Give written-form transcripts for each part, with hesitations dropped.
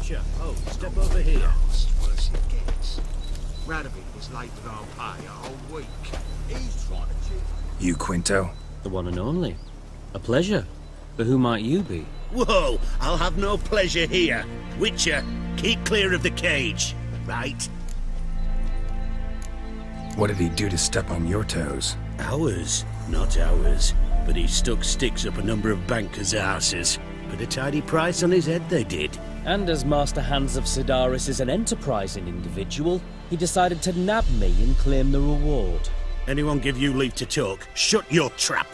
Witcher, oh, step over here. Last, worse it gets. Radovid was late with our pay a whole week. He's trying to cheat. You Quinto? The one and only. A pleasure. But who might you be? Whoa, I'll have no pleasure here. Witcher, keep clear of the cage, right? What did he do to step on your toes? Ours, not ours. But he stuck sticks up a number of bankers' asses. Put a tidy price on his head, they did. And as Master Hans of Sidaris is an enterprising individual, he decided to nab me and claim the reward. Anyone give you leave to talk? Shut your trap!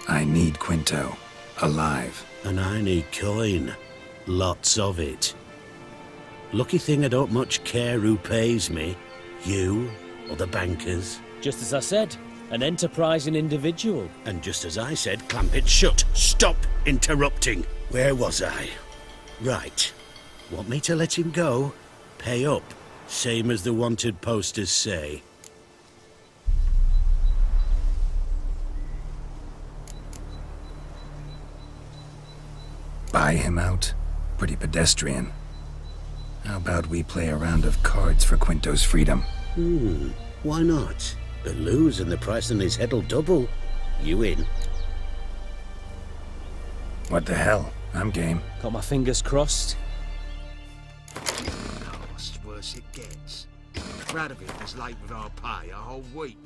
I need Quinto. Alive. And I need coin. Lots of it. Lucky thing I don't much care who pays me. You or the bankers. Just as I said, an enterprising individual. And just as I said, clamp it shut. Stop interrupting. Where was I? Right. Want me to let him go? Pay up. Same as the wanted posters say. Buy him out? Pretty pedestrian. How about we play a round of cards for Quinto's freedom? Why not? But lose and the price on his head'll double. You in? What the hell? I'm game. Got my fingers crossed. Last, worse it gets. Radovid was late with our pay a whole week.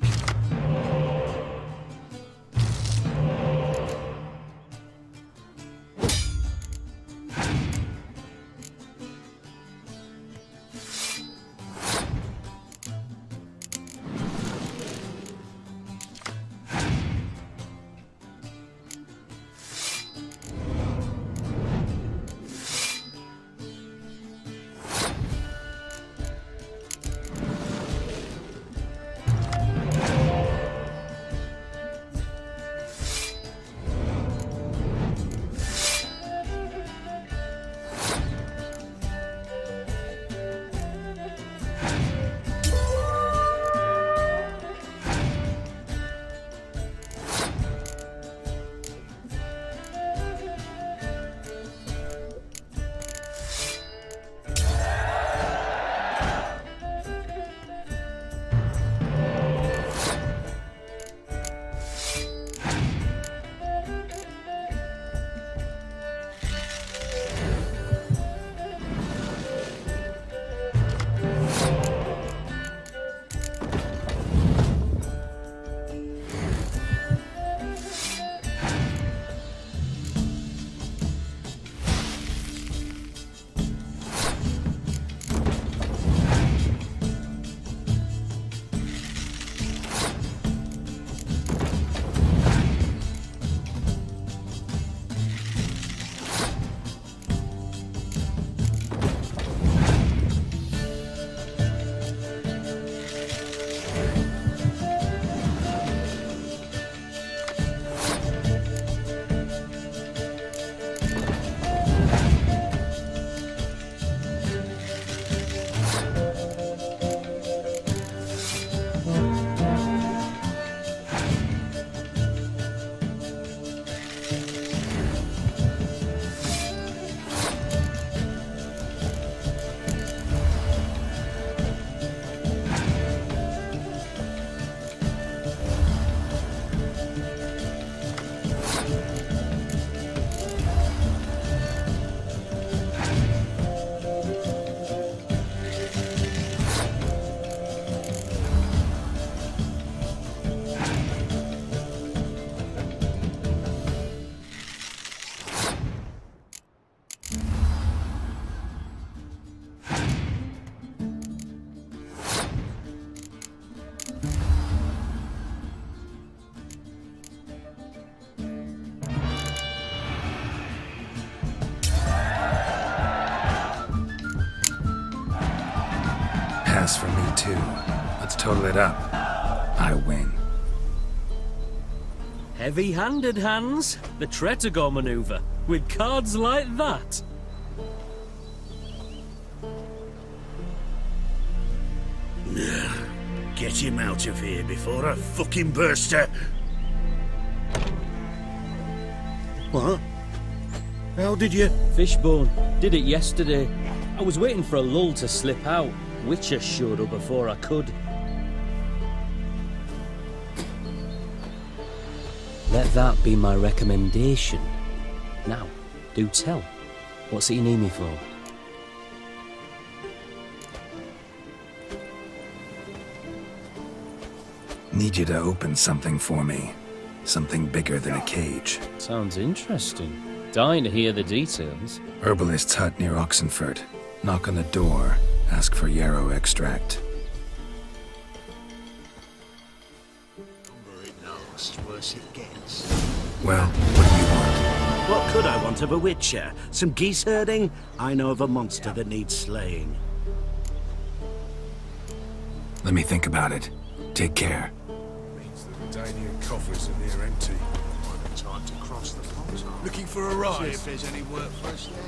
Pass for me too. Let's total it up. I win. Heavy-handed, Hans. The Tretogor maneuver. With cards like that. Get him out of here before I fucking burst her. What? How did you? Fishbone. Did it yesterday. I was waiting for a lull to slip out. Witcher showed up before I could. Let that be my recommendation. Now, do tell. What's it you need me for? Need you to open something for me. Something bigger than a cage. Sounds interesting. Dying to hear the details. Herbalist's hut near Oxenfurt. Knock on the door. Ask for yarrow extract. Longer it lasts, worse it gets. Well, what do you want? What could I want of a witcher? Some geese herding? I know of a monster that needs slaying. Let me think about it. Take care. Means the Redanian coffers are near empty. Might be time to cross the pond. Looking for a See ride? if there's any work for us there.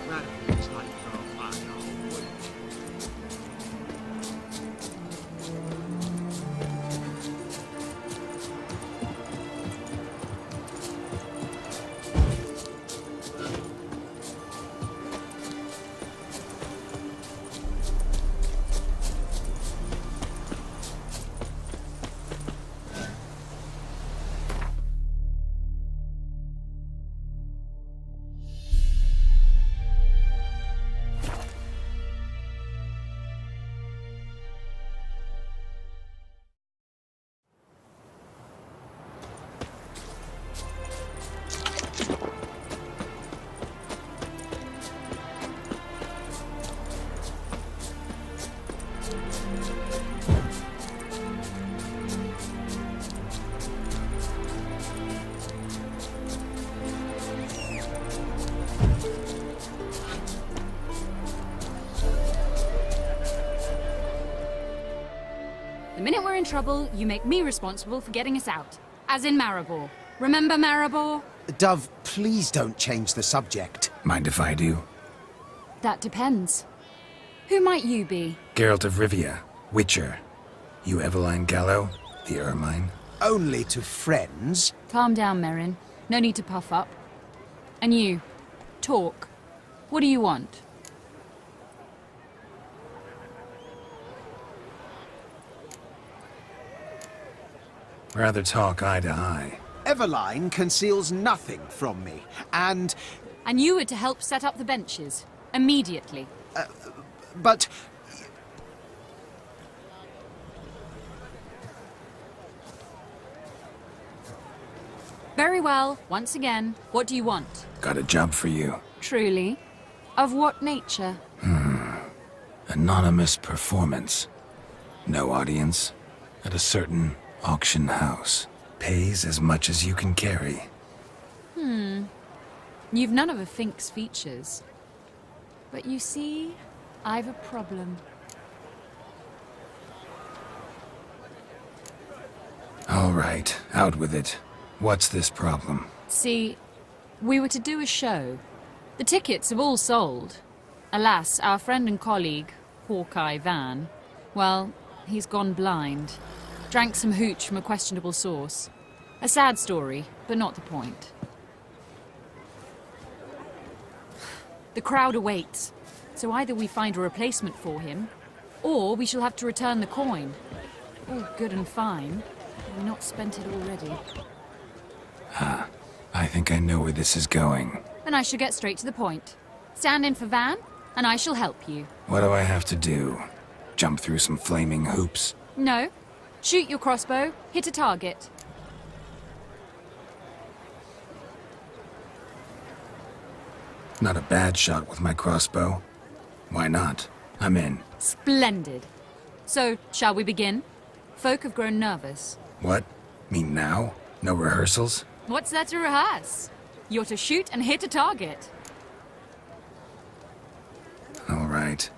Radby is late for our pay a whole week. The minute we're in trouble, you make me responsible for getting us out. As in Maribor. Remember Maribor? Dove, please don't change the subject. Mind if I do? That depends. Who might you be? Geralt of Rivia, Witcher. You Eveline Gallo, the Ermine. Only to friends. Calm down, Merrin. No need to puff up. And you, talk. What do you want? Rather talk eye to eye. Eveline conceals nothing from me, and... And you were to help set up the benches. Immediately. but... Very well. Once again, what do you want? Got a job for you. Truly? Of what nature? Anonymous performance. No audience. At a certain auction house. Pays as much as you can carry. You've none of a Fink's features. But you see, I've a problem. All right, out with it. What's this problem? See, we were to do a show. The tickets have all sold. Alas, our friend and colleague, Hawkeye Van, well, he's gone blind. Drank some hooch from a questionable source. A sad story, but not the point. The crowd awaits, so either we find a replacement for him, or we shall have to return the coin. All good and fine. Have we not spent it already? I think I know where this is going. Then I shall get straight to the point. Stand in for Van, and I shall help you. What do I have to do? Jump through some flaming hoops? No, Shoot your crossbow, hit a target. Not a bad shot with my crossbow. Why not? I'm in. Splendid. So, shall we begin? Folk have grown nervous. What? Mean now? No rehearsals? What's there to rehearse? You're to shoot and hit a target. All right.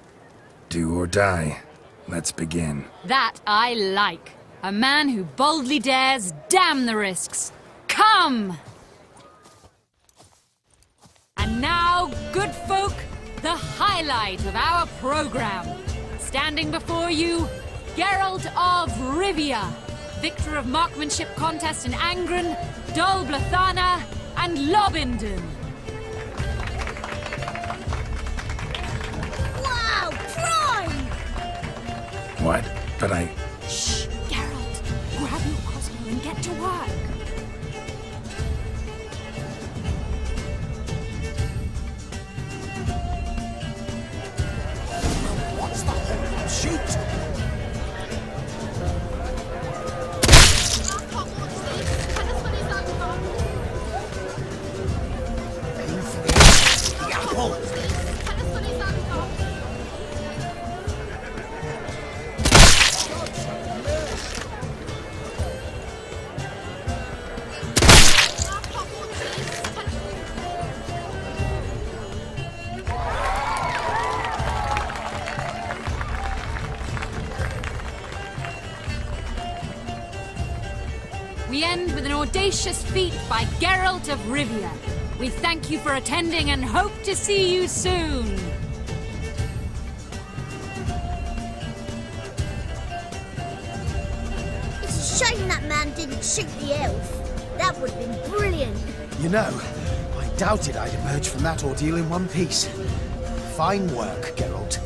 Do or die. Let's begin. That I like. A man who boldly dares, damn the risks. Come! And now, good folk, the highlight of our program. Standing before you, Geralt of Rivia, victor of marksmanship contest in Angren, Dol Blathana, and Lobindon. Wow, prime! What? But I... Shh, Geralt, grab your crossbow and get to work. What's the whole shoot? Aim for the apple. We end with an audacious feat by Geralt of Rivia. We thank you for attending and hope to see you soon. It's a shame that man didn't shoot the elf. That would have been brilliant. You know, I doubted I'd emerge from that ordeal in one piece. Fine work, Geralt.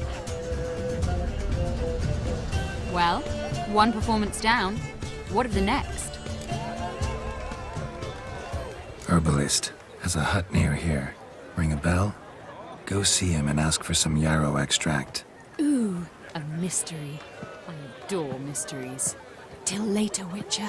Well, one performance down. What of the next? Herbalist has a hut near here. Ring a bell? Go see him and ask for some yarrow extract. Ooh, a mystery. I adore mysteries. Till later, Witcher.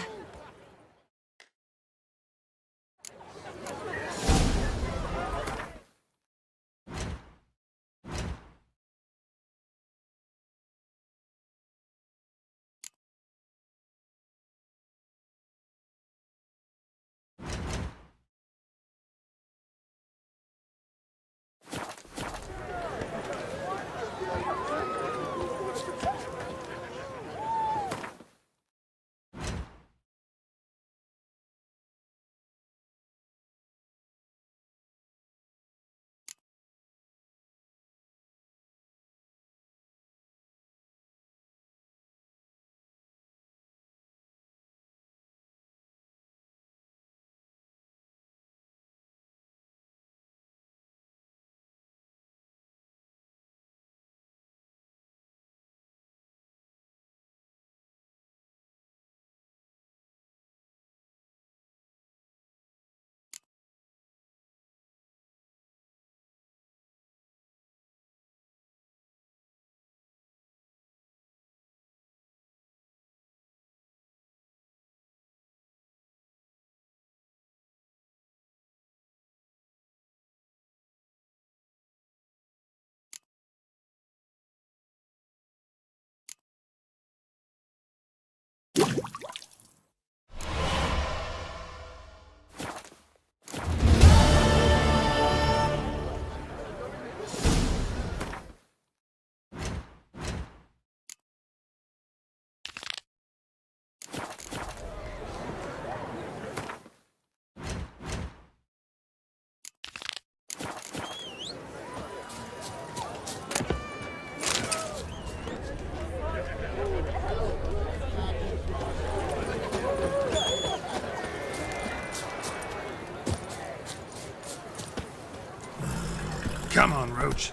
Come on, Roach.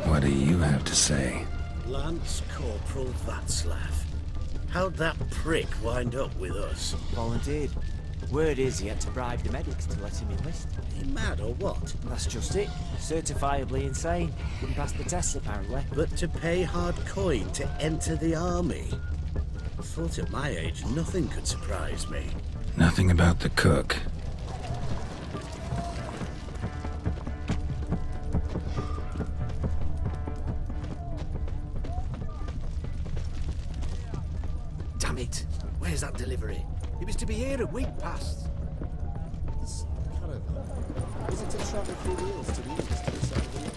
What do you have to say? Lance Corporal Václav. How'd that prick wind up with us? Volunteered. Word is he had to bribe the medics to let him enlist. He mad or what? That's just it. Certifiably insane. Couldn't pass the tests apparently. But to pay hard coin to enter the army? I thought at my age nothing could surprise me. Nothing about the cook. Damn it! Where's that delivery? It was to be here a week past. This caravan, is it to travel through Wales to the east to the south of the north?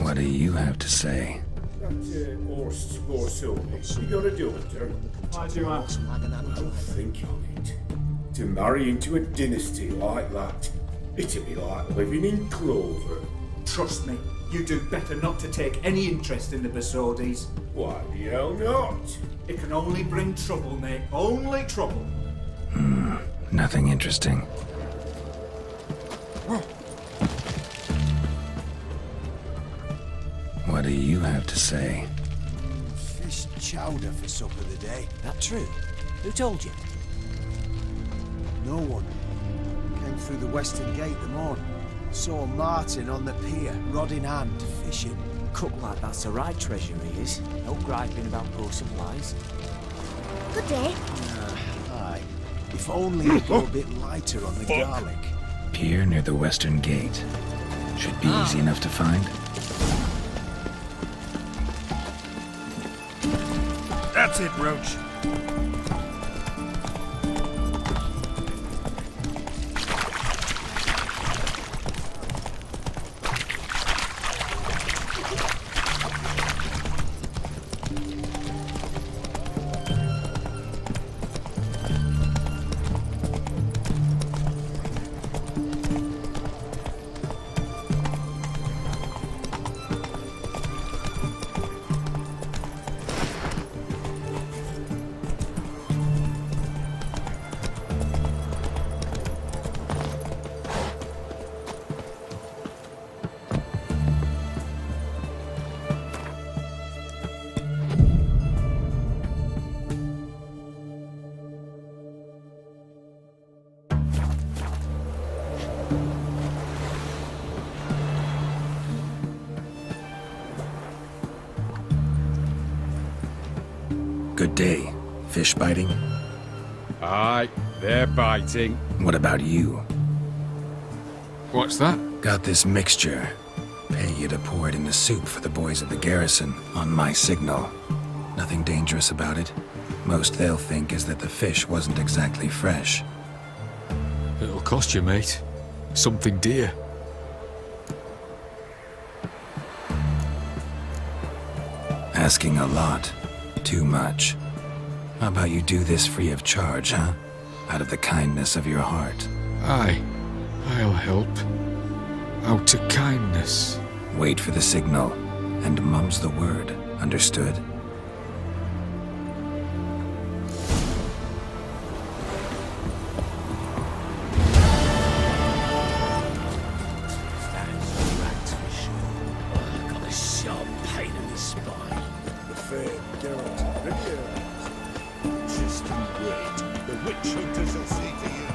What do you have to say? That horse more silly. You got a daughter? I do ask. Well, think on it. To marry into a dynasty like that, it'd be like living in clover. Trust me, you do better not to take any interest in the Besodis. Why the hell not? It can only bring trouble, mate. Only trouble. Nothing interesting. What do you have to say? Fish chowder for supper today. That true? Who told you? No one. Came through the western gate the morning. Saw Martin on the pier, rod in hand, fishing. Cook like that's the right treasure he is. No griping about poor supplies. Good day. Aye. If only it'd go a bit lighter on the garlic. Pier near the western gate. Should be easy enough to find. That's it, Roach. Good day. Fish biting? Aye, they're biting. What about you? What's that? Got this mixture. Pay you to pour it in the soup for the boys at the garrison, on my signal. Nothing dangerous about it. Most they'll think is that the fish wasn't exactly fresh. It'll cost you, mate. Something dear. Asking a lot. Too much. How about you do this free of charge, huh? Out of the kindness of your heart. Aye, I'll help. Out of kindness. Wait for the signal, and mum's the word. Understood? Got a sharp pain in the spine. The fair Geralt of Rivia. Just you wait. The witch hunters will see to you.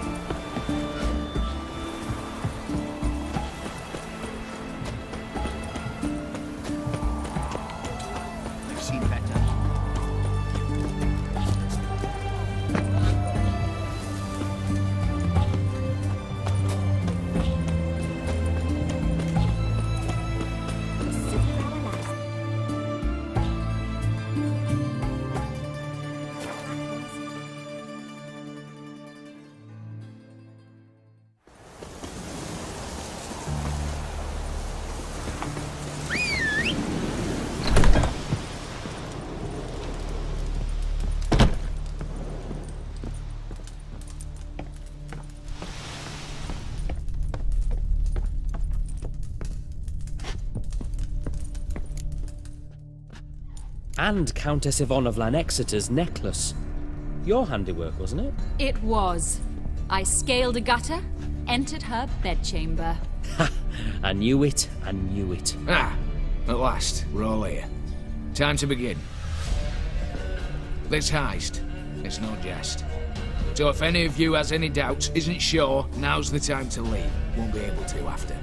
and Countess Yvonne of Lanexeter's necklace. Your handiwork, wasn't it? It was. I scaled a gutter, entered her bedchamber. Ha! I knew it, I knew it. Ah, at last, we're all here. Time to begin. This heist, it's no jest. So if any of you has any doubts, isn't sure, now's the time to leave. Won't be able to after.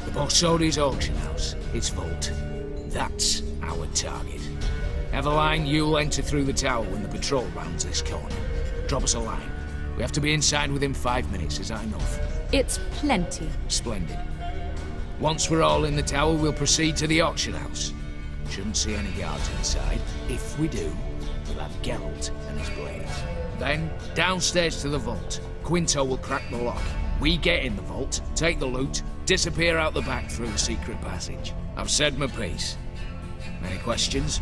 The Borsodi's auction house, its vault. That's our target. Eveline, you'll enter through the tower when the patrol rounds this corner. Drop us a line. We have to be inside within 5 minutes, is that enough? It's plenty. Splendid. Once we're all in the tower, we'll proceed to the auction house. Shouldn't see any guards inside. If we do, we'll have Geralt and his blades. Then, downstairs to the vault. Quinto will crack the lock. We get in the vault, take the loot, disappear out the back through the secret passage. I've said my piece. Any questions?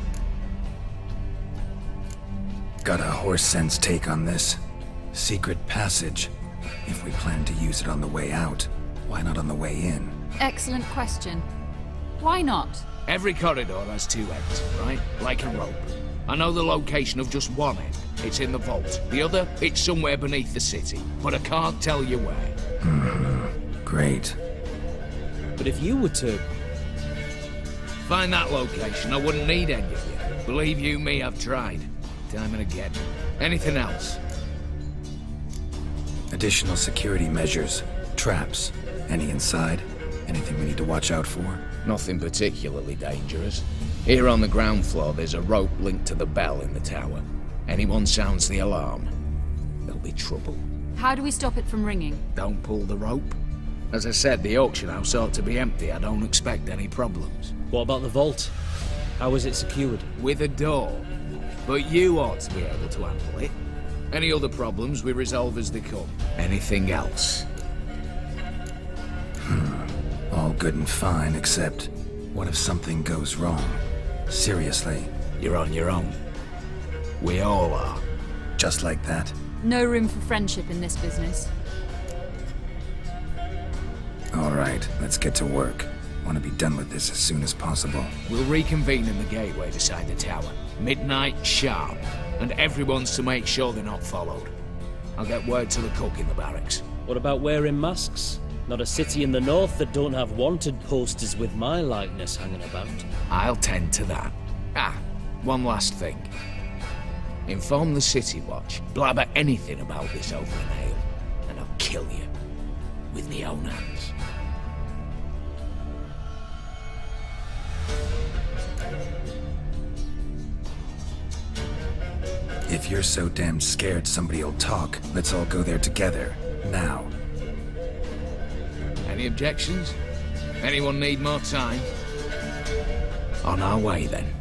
Got a horse sense take on this. Secret passage. If we plan to use it on the way out, why not on the way in? Excellent question. Why not? Every corridor has two ends, right? Like a rope. I know the location of just one end. It's in the vault. The other, it's somewhere beneath the city. But I can't tell you where. Great. But if you were to... find that location, I wouldn't need any of you. Believe you me, I've tried. Time and again. Anything else? Additional security measures. Traps. Any inside? Anything we need to watch out for? Nothing particularly dangerous. Here on the ground floor, there's a rope linked to the bell in the tower. Anyone sounds the alarm, there'll be trouble. How do we stop it from ringing? Don't pull the rope. As I said, the auction house ought to be empty. I don't expect any problems. What about the vault? How is it secured? With a door. But you ought to be able to handle it. Any other problems we resolve as they come. Anything else? All good and fine, except... what if something goes wrong? Seriously. You're on your own. We all are. Just like that? No room for friendship in this business. All right, let's get to work. Want to be done with this as soon as possible. We'll reconvene in the gateway beside the tower. Midnight sharp. And everyone's to make sure they're not followed. I'll get word to the cook in the barracks. What about wearing masks? Not a city in the north that don't have wanted posters with my likeness hanging about. I'll tend to that. Ah, one last thing. Inform the City Watch. Blabber anything about this over an ale, and I'll kill you. With my own hands. If you're so damn scared somebody'll talk, let's all go there together. Now. Any objections? Anyone need more time? On our way, then.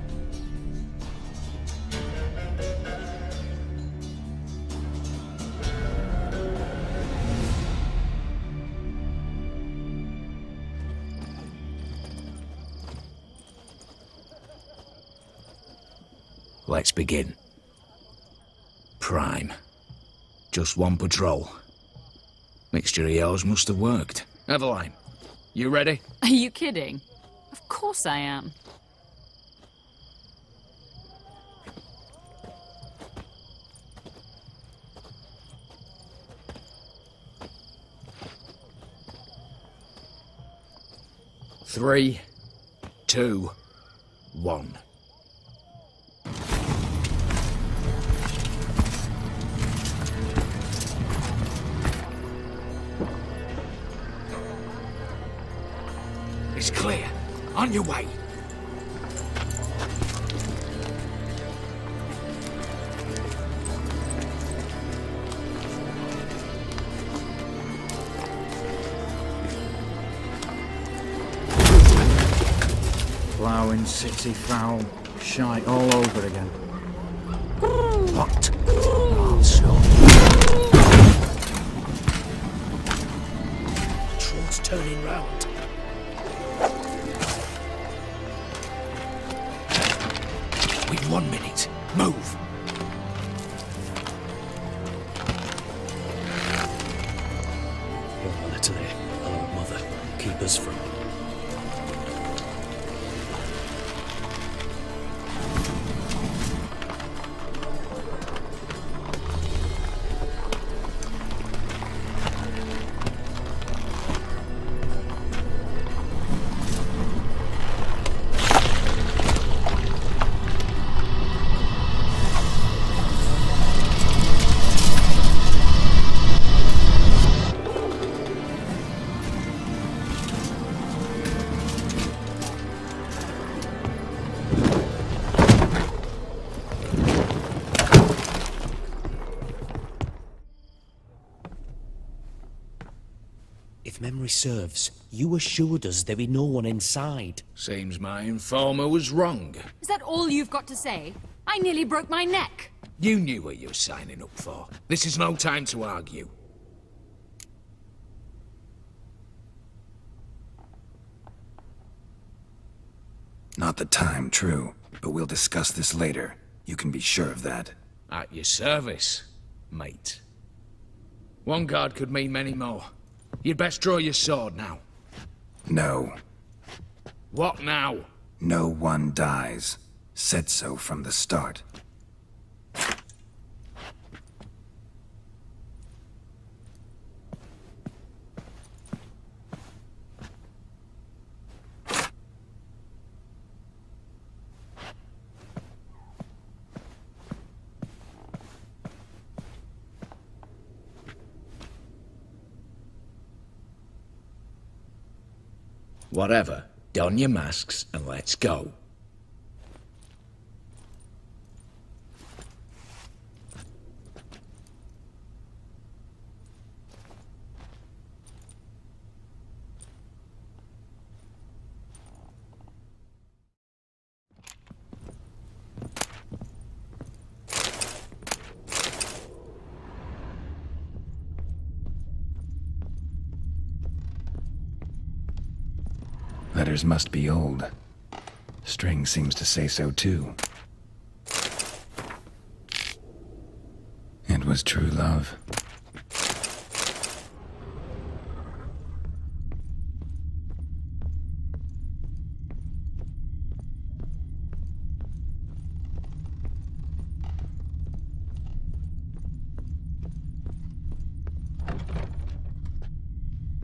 Let's begin. Prime. Just one patrol. Mixture of yours must have worked. Eveline, you ready? Are you kidding? Of course I am. Three, 2, 1. It's clear. On your way. Ploughing city foul. Shite all over again. What? Oh, so. Patrol's turning round. We've 1 minute. Move. Hello, Natalie. Hello, Mother. Keep us from... If memory serves, you assured us there be no one inside. Seems my informer was wrong. Is that all you've got to say? I nearly broke my neck. You knew what you were signing up for. This is no time to argue. Not the time, true. But we'll discuss this later. You can be sure of that. At your service, mate. One guard could mean many more. You'd best draw your sword now. No. What now? No one dies. Said so from the start. Whatever. Don your masks and let's go. Letters must be old. String seems to say so too. It was true love.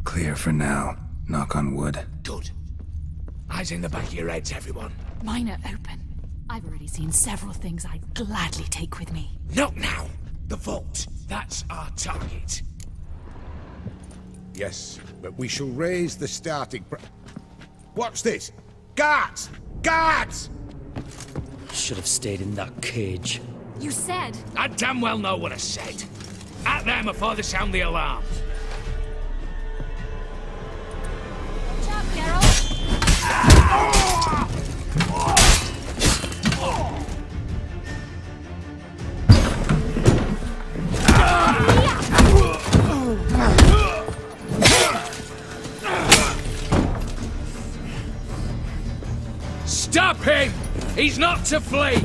Clear for now. Knock on wood. Good. Eyes in the back of your heads, everyone. Mine are open. I've already seen several things I'd gladly take with me. Not now! The vault. That's our target. Yes, but we shall raise the starting What's this? Guards! Guards! Should have stayed in that cage. You said... I damn well know what I said. At them before they sound the alarm. Watch out, Geralt! Stop him! He's not to flee!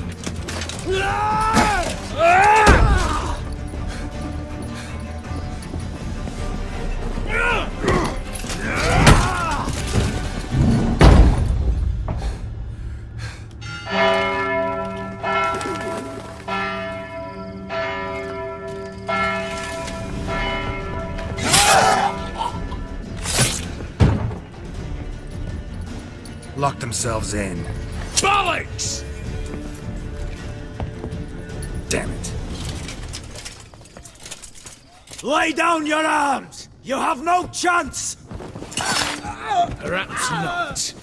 Lock themselves in. Bollocks! Damn it. Lay down your arms! You have no chance! Perhaps not.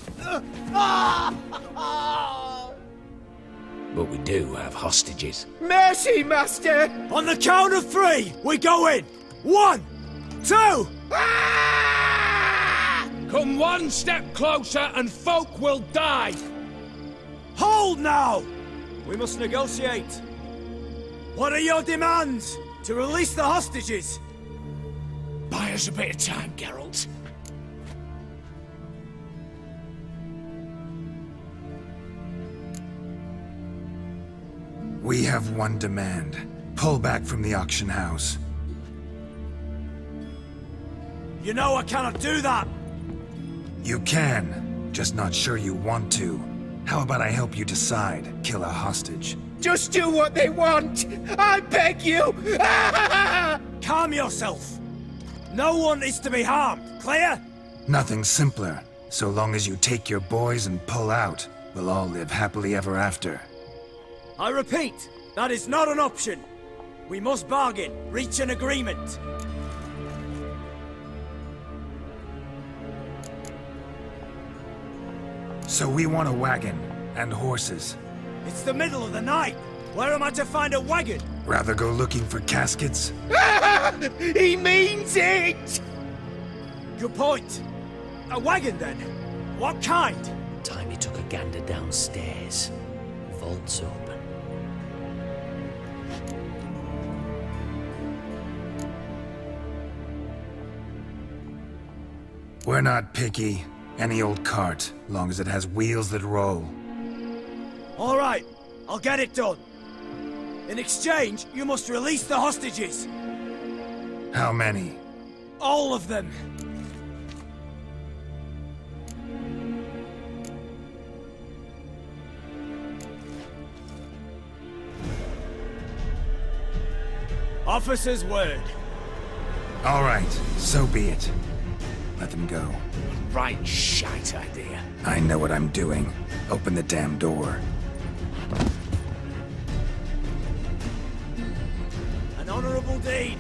But we do have hostages. Mercy, Master! On the count of 3, we go in! 1, 2... Come one step closer and folk will die! Hold now! We must negotiate. What are your demands? To release the hostages? Buy us a bit of time, Geralt. We have one demand. Pull back from the auction house. You know I cannot do that! You can, just not sure you want to. How about I help you decide? Kill a hostage. Just do what they want! I beg you! Calm yourself! No one is to be harmed, clear? Nothing simpler. So long as you take your boys and pull out, we'll all live happily ever after. I repeat, that is not an option. We must bargain, reach an agreement. So we want a wagon, and horses. It's the middle of the night. Where am I to find a wagon? Rather go looking for caskets? He means it! Good point. A wagon, then? What kind? Time he took a gander downstairs. Vault's open. We're not picky. Any old cart, long as it has wheels that roll. All right, I'll get it done. In exchange, you must release the hostages. How many? All of them. Officer's word. All right, so be it. Let them go. Right shite idea. I know what I'm doing. Open the damn door. An honorable deed.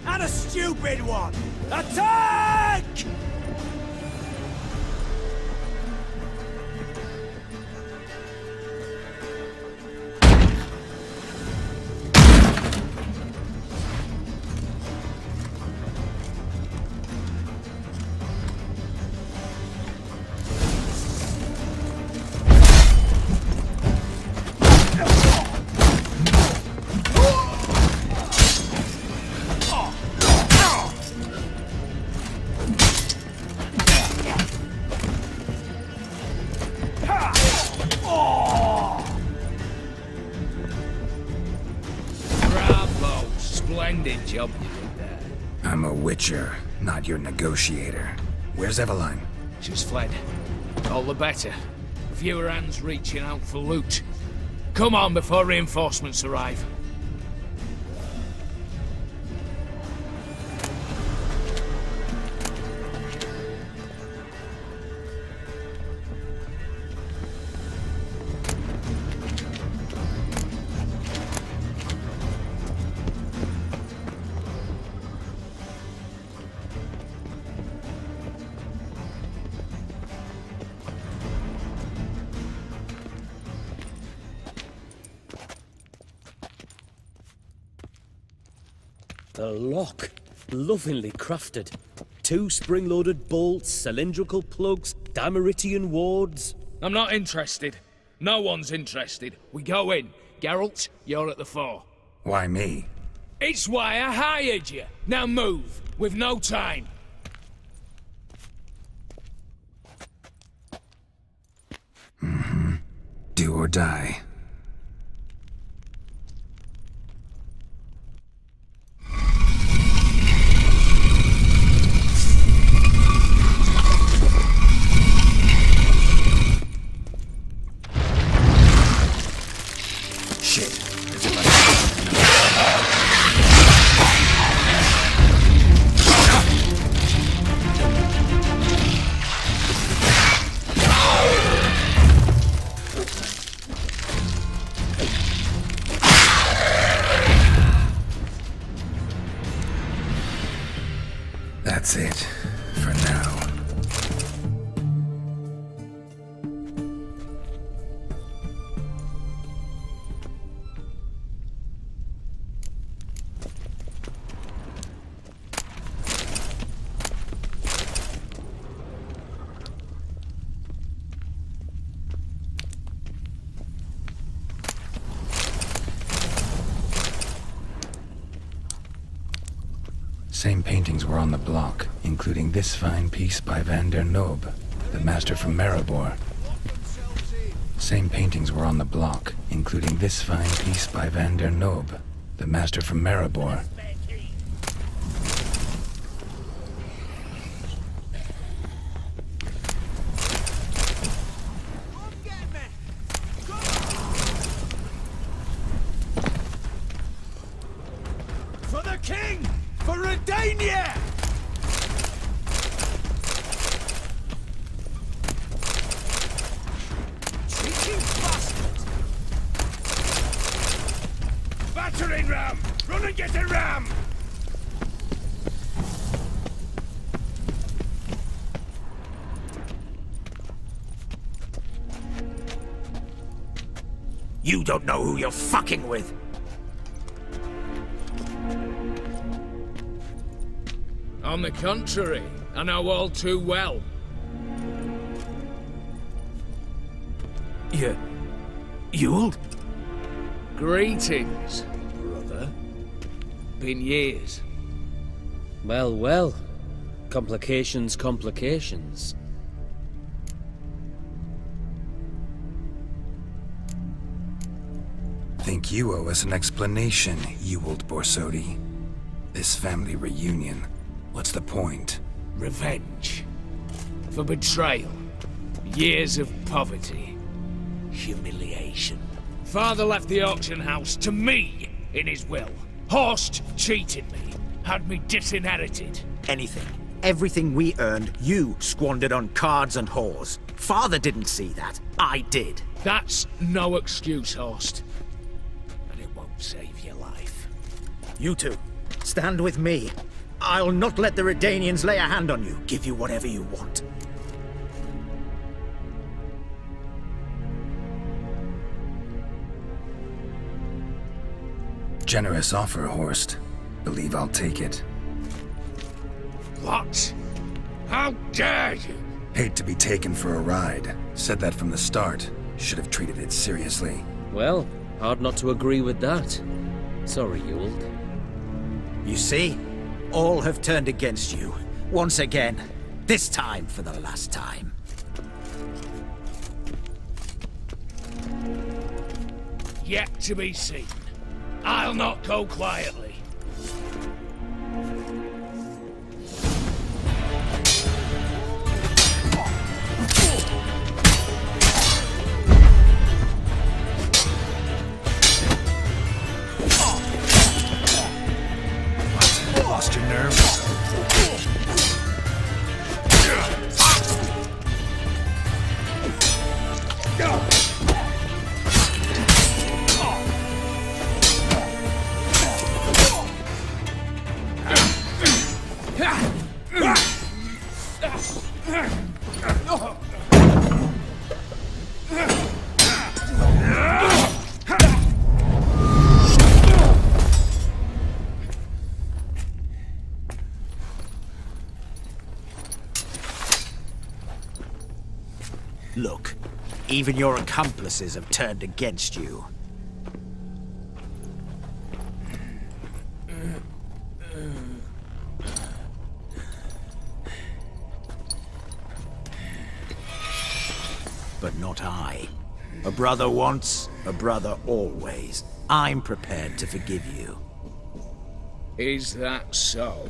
And a stupid one. Attack! Splendid job you did there. I'm a witcher, not your negotiator. Where's Eveline? She's fled. All the better. Fewer hands reaching out for loot. Come on before reinforcements arrive. The lock. Lovingly crafted. 2 spring-loaded bolts, cylindrical plugs, Dameritian wards. I'm not interested. No one's interested. We go in. Geralt, you're at the fore. Why me? It's why I hired you. Now move. We've no time. Do or die. That's it, for now. Same paintings were on the block, including this fine piece by Van der Nob, the master from Maribor. Same paintings were on the block, including this fine piece by Van der Nob, the master from Maribor. For the king! For Redania! Cheeky bastard! Battering ram! Run and get a ram! You don't know who you're fucking with. On the contrary, I know all too well. Ewald? Greetings, brother. Been years. Well, well. Complications, complications. Think you owe us an explanation, Ewald Borsodi. This family reunion, what's the point? Revenge. For betrayal. Years of poverty. Humiliation. Father left the auction house to me in his will. Horst cheated me. Had me disinherited. Anything. Everything we earned, you squandered on cards and whores. Father didn't see that. I did. That's no excuse, Horst. And it won't save your life. You two, stand with me. I'll not let the Redanians lay a hand on you. Give you whatever you want. Generous offer, Horst. Believe I'll take it. What? How dare you? Hate to be taken for a ride. Said that from the start. Should have treated it seriously. Well, hard not to agree with that. Sorry, Ewald. You see? All have turned against you. Once again. This time for the last time. Yet to be seen. I'll not go quietly. Lost your nerve? Look, even your accomplices have turned against you. But not I. A brother once, a brother always. I'm prepared to forgive you. Is that so?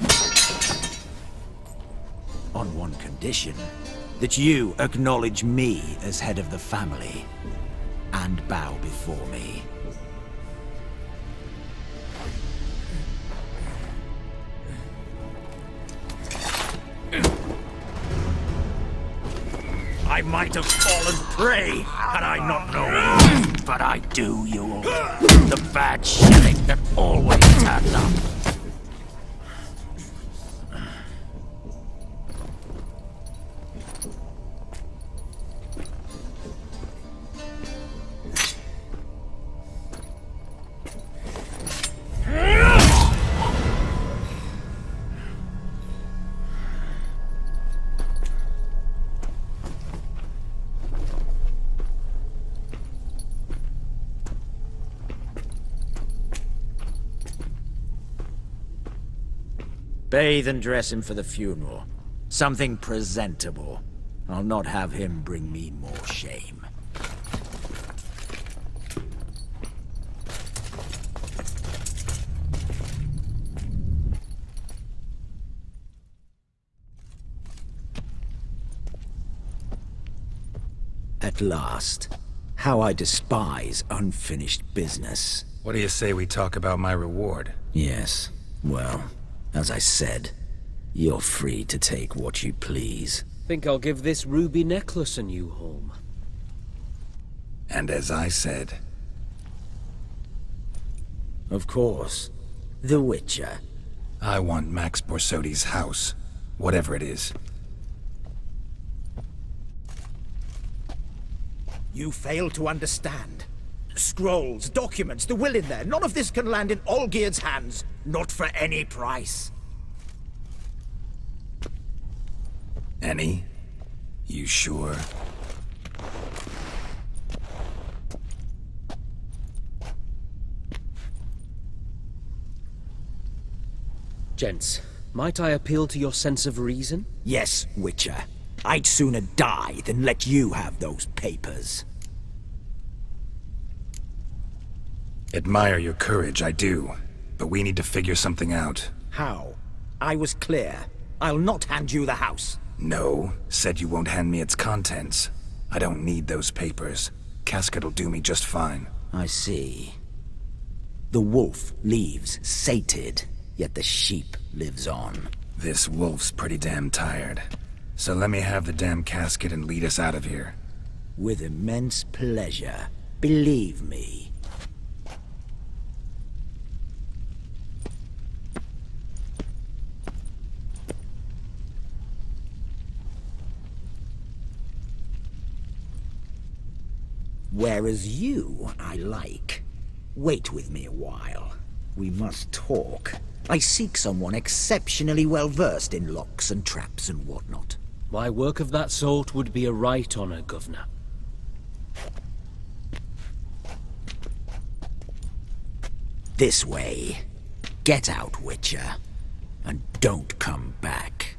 On one condition. That you acknowledge me as head of the family. And bow before me. I might have fallen prey had I not known. But I do, you all. The bad shilling that always turns up. Bathe and dress him for the funeral. Something presentable. I'll not have him bring me more shame. At last. How I despise unfinished business. What do you say we talk about my reward? Yes. Well, as I said, you're free to take what you please. Think I'll give this ruby necklace a new home. And as I said... Of course. The Witcher. I want Max Borsodi's house. Whatever it is. You fail to understand. Scrolls, documents, the will in there. None of this can land in Olgierd's hands. Not for any price. Any? You sure? Gents, might I appeal to your sense of reason? Yes, Witcher. I'd sooner die than let you have those papers. Admire your courage, I do. But we need to figure something out. How? I was clear. I'll not hand you the house. No, said you won't hand me its contents. I don't need those papers. Casket'll do me just fine. I see. The wolf leaves sated, yet the sheep lives on. This wolf's pretty damn tired. So let me have the damn casket and lead us out of here. With immense pleasure. Believe me. Whereas you, I like. Wait with me a while. We must talk. I seek someone exceptionally well-versed in locks and traps and whatnot. My work of that sort would be a right honor, Governor. This way. Get out, Witcher. And don't come back.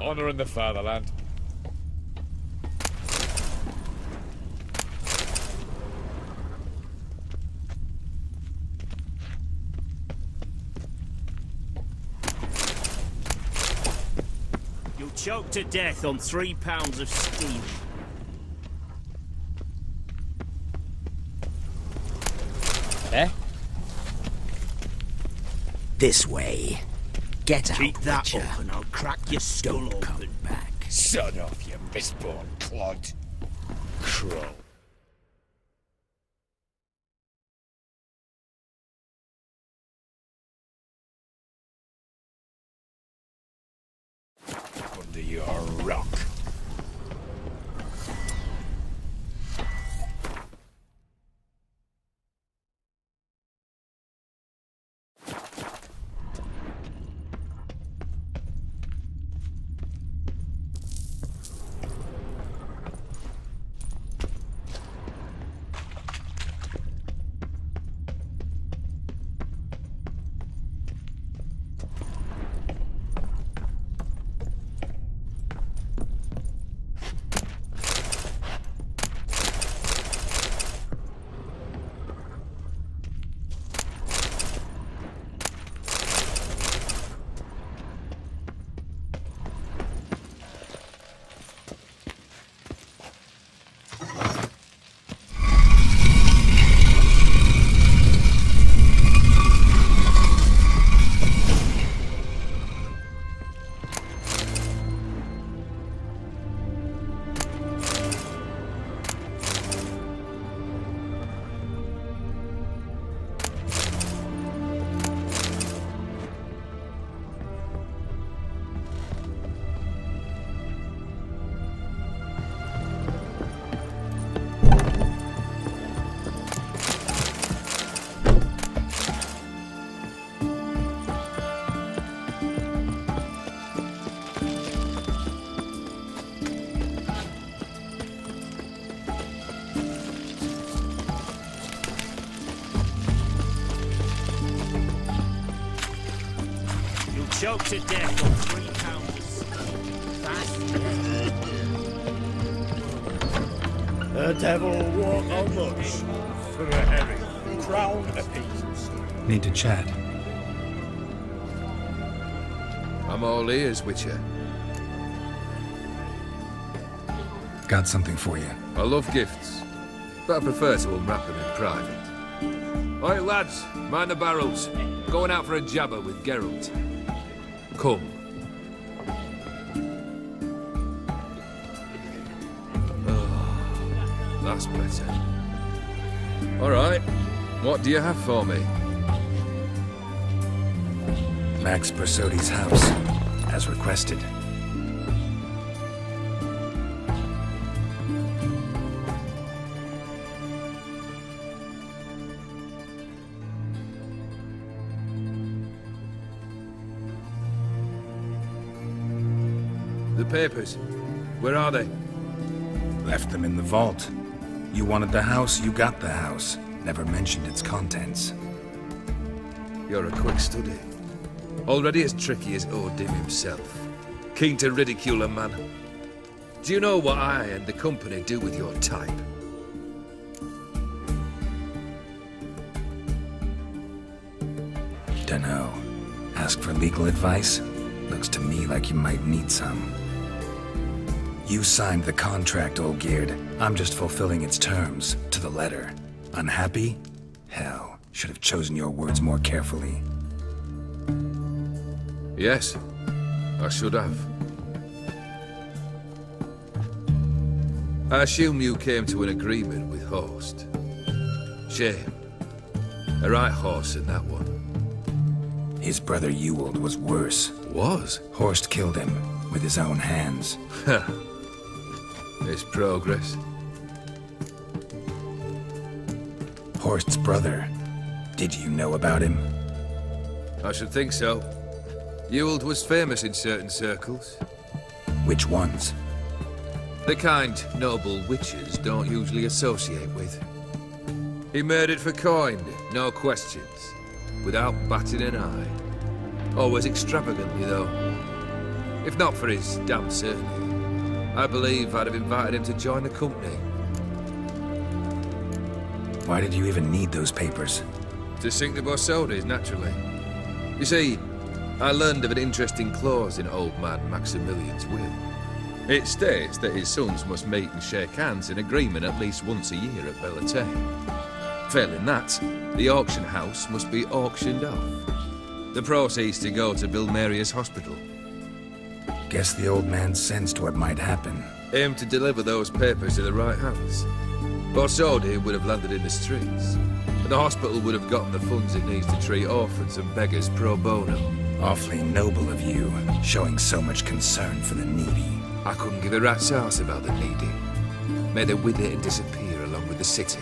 Honor in the fatherland. You'll choke to death on 3 pounds of steam. Eh? This way. Get out, Keep that Witcher. up and I'll crack your skull Don't come open. back. Son of you misborn clod. Crow. Under your rock. choked to death on 3 pounds. The devil won't how much for a herring. Crown apiece. Need to chat. I'm all ears, Witcher. Got something for you. I love gifts, but I prefer to unwrap them in private. Oi, lads, mind the barrels. Going out for a jabber with Geralt. Come. Oh, that's better. All right, what do you have for me? Max Bersodi's house, as requested. The papers, where are they? Left them in the vault. You wanted the house, you got the house. Never mentioned its contents. You're a quick study. Already as tricky as Odin himself. Keen to ridicule a man. Do you know what I and the company do with your type? Dunno. Ask for legal advice? Looks to me like you might need some. You signed the contract, Olgierd. I'm just fulfilling its terms, to the letter. Unhappy? Hell, should have chosen your words more carefully. Yes, I should have. I assume you came to an agreement with Horst. Shame. A right horse in that one. His brother Ewald was worse. Was? Horst killed him with his own hands. It's progress. Horst's brother. Did you know about him? I should think so. Ewald was famous in certain circles. Which ones? The kind noble witches don't usually associate with. He murdered for coin, no questions, without batting an eye. Always extravagantly, though. If not for his damn surname, I believe I'd have invited him to join the company. Why did you even need those papers? To sink the Borsodis, naturally. You see, I learned of an interesting clause in old man Maximilian's will. It states that his sons must meet and shake hands in agreement at least once a year at Bellatane. Failing that, the auction house must be auctioned off. The proceeds to go to Bill Marius Hospital. Guess the old man sensed what might happen. Aim to deliver those papers to the right hands. Borsodi would have landed in the streets, and the hospital would have gotten the funds it needs to treat orphans and beggars pro bono. Awfully noble of you, showing so much concern for the needy. I couldn't give a rat's ass about the needy. May they wither and disappear along with the city.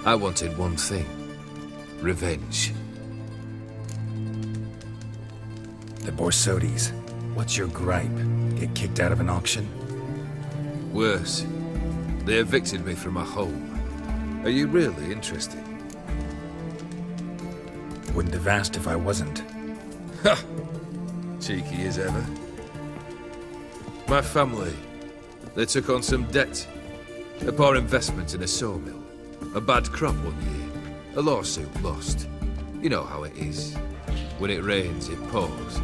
I wanted one thing. Revenge. The Borsodis. What's your gripe? Get kicked out of an auction? Worse. They evicted me from my home. Are you really interested? Wouldn't have asked if I wasn't. Ha! Cheeky as ever. My family, they took on some debt. A poor investment in a sawmill. A bad crop one year. A lawsuit lost. You know how it is. When it rains, it pours.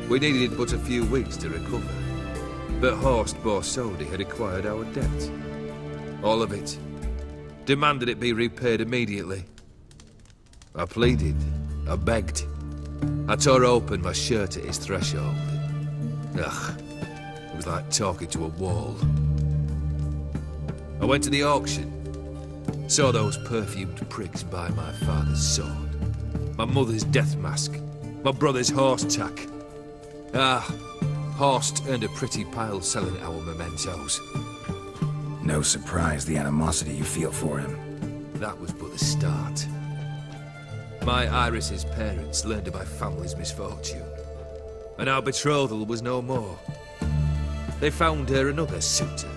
We needed but a few weeks to recover. But Horst Borsodi had acquired our debt. All of it. Demanded it be repaid immediately. I pleaded. I begged. I tore open my shirt at his threshold. Ugh. It was like talking to a wall. I went to the auction. Saw those perfumed prigs buy my father's sword. My mother's death mask. My brother's horse tack. Ah, Horst earned a pretty pile selling our mementos. No surprise the animosity you feel for him. That was but the start. My Iris's parents learned of my family's misfortune, and our betrothal was no more. They found her another suitor,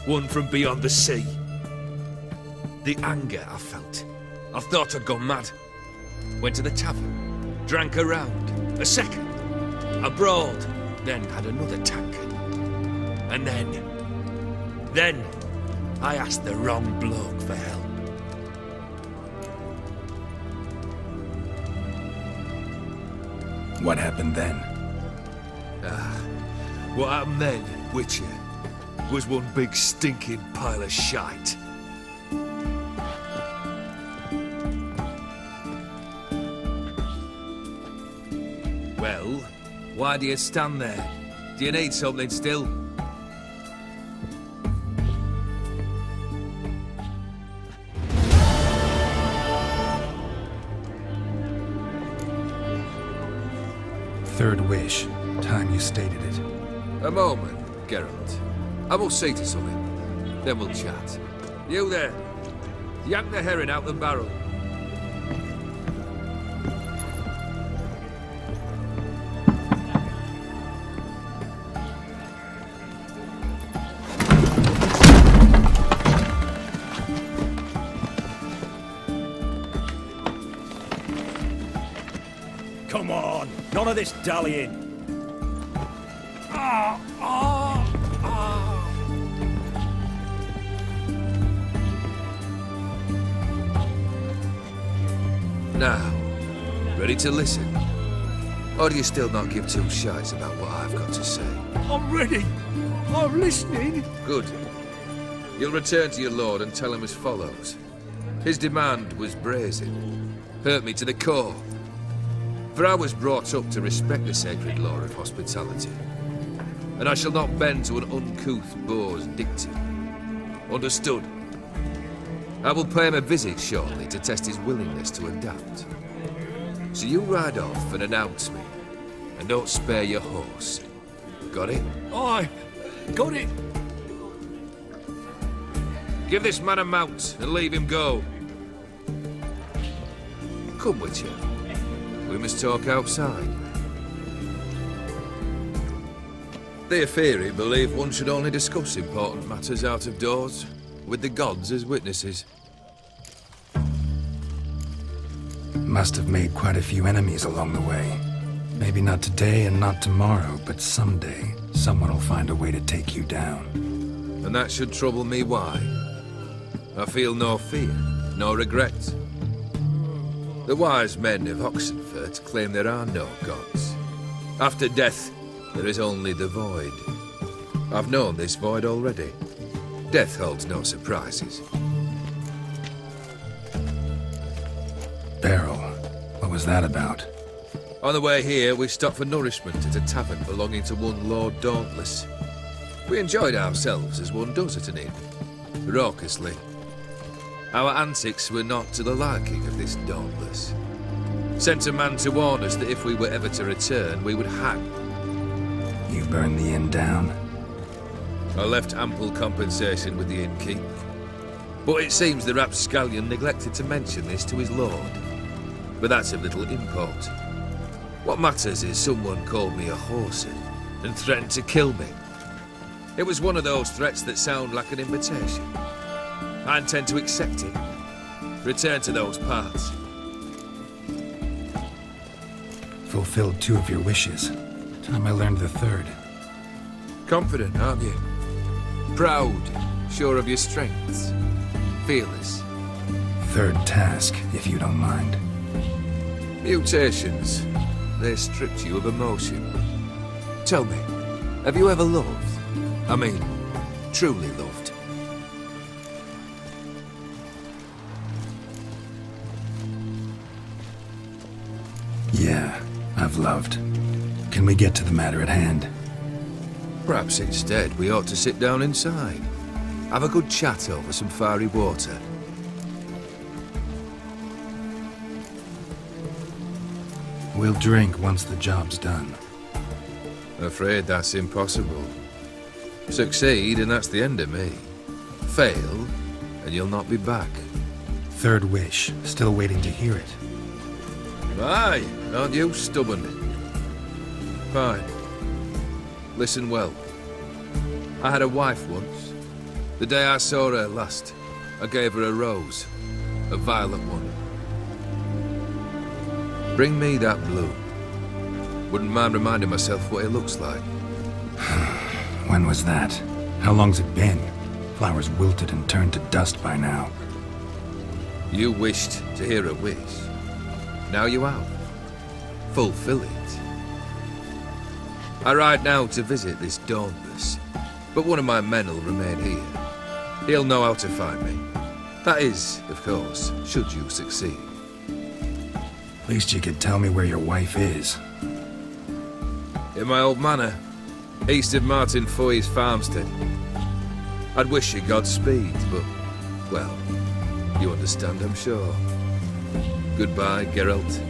one from beyond the sea. The anger I felt, I thought I'd gone mad. Went to the tavern, drank a round, a second, abroad, then had another tankard. And then I asked the wrong bloke for help. What happened then? What happened then, Witcher, was one big stinking pile of shite. Well, why do you stand there? Do you need something still? Third wish. Time you stated it. A moment, Geralt. I will see to something. Then we'll chat. You there. Yank the herring out the barrel. Come on, none of this dallying. Now, ready to listen? Or do you still not give two shites about what I've got to say? I'm ready. I'm listening. Good. You'll return to your lord and tell him as follows. His demand was brazen. Hurt me to the core. For I was brought up to respect the sacred law of hospitality. And I shall not bend to an uncouth boor's dictum. Understood? I will pay him a visit shortly to test his willingness to adapt. So you ride off and announce me. And don't spare your horse. Got it? Aye, got it. Give this man a mount and leave him go. Come, Witcher. We must talk outside. The Aetheri believe one should only discuss important matters out of doors, with the gods as witnesses. Must have made quite a few enemies along the way. Maybe not today and not tomorrow, but someday, someone will find a way to take you down. And that should trouble me why? I feel no fear, no regret. The wise men of Oxenfurt claim there are no gods. After death, there is only the void. I've known this void already. Death holds no surprises. Beryl, what was that about? On the way here, we stopped for nourishment at a tavern belonging to one Lord Dauntless. We enjoyed ourselves as one does at an inn, raucously. Our antics were not to the liking of this Dauntless. Sent a man to warn us that if we were ever to return, we would hang. You burned the inn down? I left ample compensation with the innkeep. But it seems the rapscallion neglected to mention this to his lord. But that's of little import. What matters is someone called me a whoreson and threatened to kill me. It was one of those threats that sound like an invitation. I intend to accept it. Return to those parts. Fulfilled 2 of your wishes. Time I learned the 3rd. Confident, aren't you? Proud, sure of your strengths. Fearless. 3rd task, if you don't mind. Mutations. They stripped you of emotion. Tell me, have you ever loved? I mean, truly loved? Yeah, I've loved. Can we get to the matter at hand? Perhaps instead we ought to sit down inside. Have a good chat over some fiery water. We'll drink once the job's done. Afraid that's impossible. Succeed and that's the end of me. Fail and you'll not be back. 3rd wish. Still waiting to hear it. Aye, aren't you stubborn? Fine. Listen well. I had a wife once. The day I saw her last, I gave her a rose. A violet one. Bring me that bloom. Wouldn't mind reminding myself what he looks like. When was that? How long's it been? Flowers wilted and turned to dust by now. You wished to hear a wish. Now you have. Fulfill it. I ride now to visit this Dornbus, but one of my men will remain here. He'll know how to find me. That is, of course, should you succeed. At least you could tell me where your wife is. In my old manor, east of Martin Foy's farmstead. I'd wish you Godspeed, but, well, you understand, I'm sure. Goodbye, Geralt.